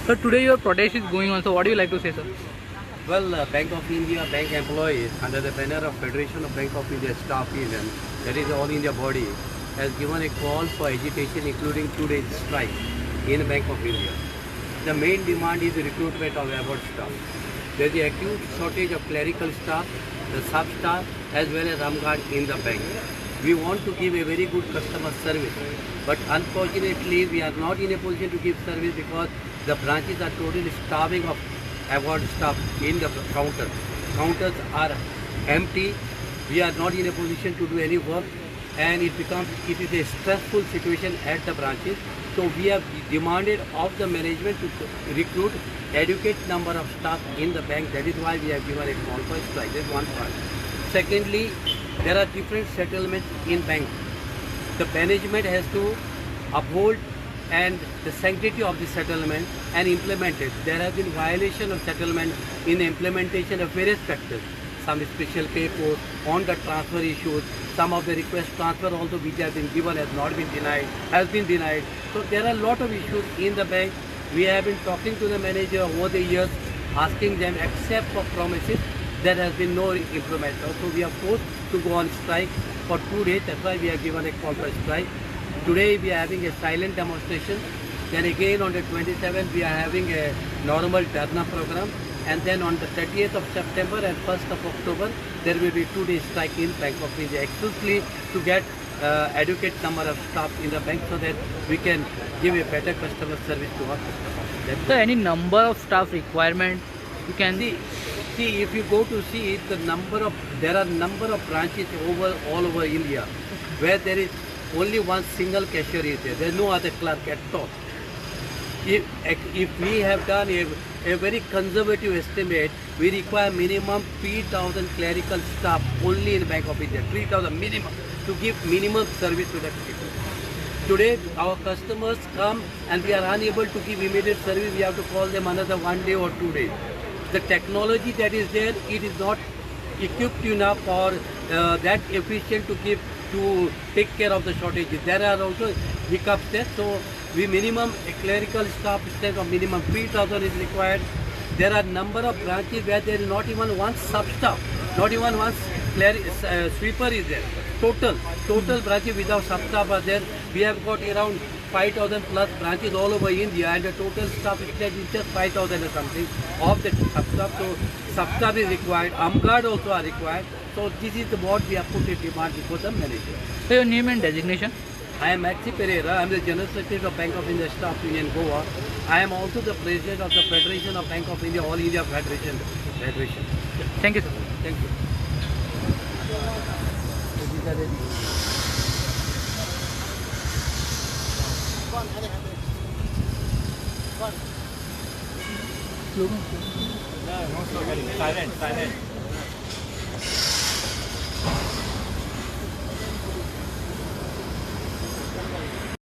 So today your protest is going on. So what do you like to say, sir? Well, Bank of India bank employees under the banner of Federation of Bank of India Staff Union, that is all India body, has given a call for agitation including 2 days strike in Bank of India. The main demand is the recruitment of award staff. There is an acute shortage of clerical staff, the sub-staff as well as armed in the bank. We want to give a very good customer service, but unfortunately we are not in a position to give service because the branches are totally starving of award staff in the counter. Counters are empty. We are not in a position to do any work, and it is a stressful situation at the branches. So we have demanded of the management to recruit adequate number of staff in the bank. That is why we have given a call for strike. That is one part. Secondly, there are different settlements in bank. The management has to uphold and the sanctity of the settlement and implement it. There has been violation of settlement in the implementation of various factors. Some special pay for on the transfer issues, some of the request transfer also which has been given has been denied. So there are a lot of issues in the bank. We have been talking to the manager over the years, asking them except for promises, there has been no improvement. So we are forced to go on strike for 2 days. That's why we have given a call for strike. Today we are having a silent demonstration. Then again on the 27th we are having a normal Dharna program. And then on the 30th of September and 1st of October, there will be 2 days strike in Bank of India, exclusively to get adequate number of staff in the bank so that we can give a better customer service to our customers. So any number of staff requirement you can see if you go to see there are number of branches all over India where there is only one single cashier is there. There is no other clerk at all. If we have done a very conservative estimate, we require minimum 3,000 clerical staff only in Bank of India, 3,000 minimum, to give minimum service to the people. Today our customers come and we are unable to give immediate service. We have to call them another 1 day or 2 days. The technology that is there, it is not equipped enough for that efficient to take care of the shortages. There are also hiccups there. So we minimum a clerical staff strength of minimum 3,000 is required. There are number of branches where there is not even one sub-staff, not even one sweeper is there. Total branches without sub-staff are there. We have got around 5,000 plus branches all over India, and the total staff strength is just 5,000 or something of the sub-staff. So sub-staff is required. Guard also are required. So this is what we have put a demand before the manager. So your name and designation? I am Maxi Pereira. I am the General Secretary of Bank of India Staff Union Goa. I am also the President of the Federation of Bank of India, All India Federation. Thank you, sir. Thank you. Slogan. No, silent.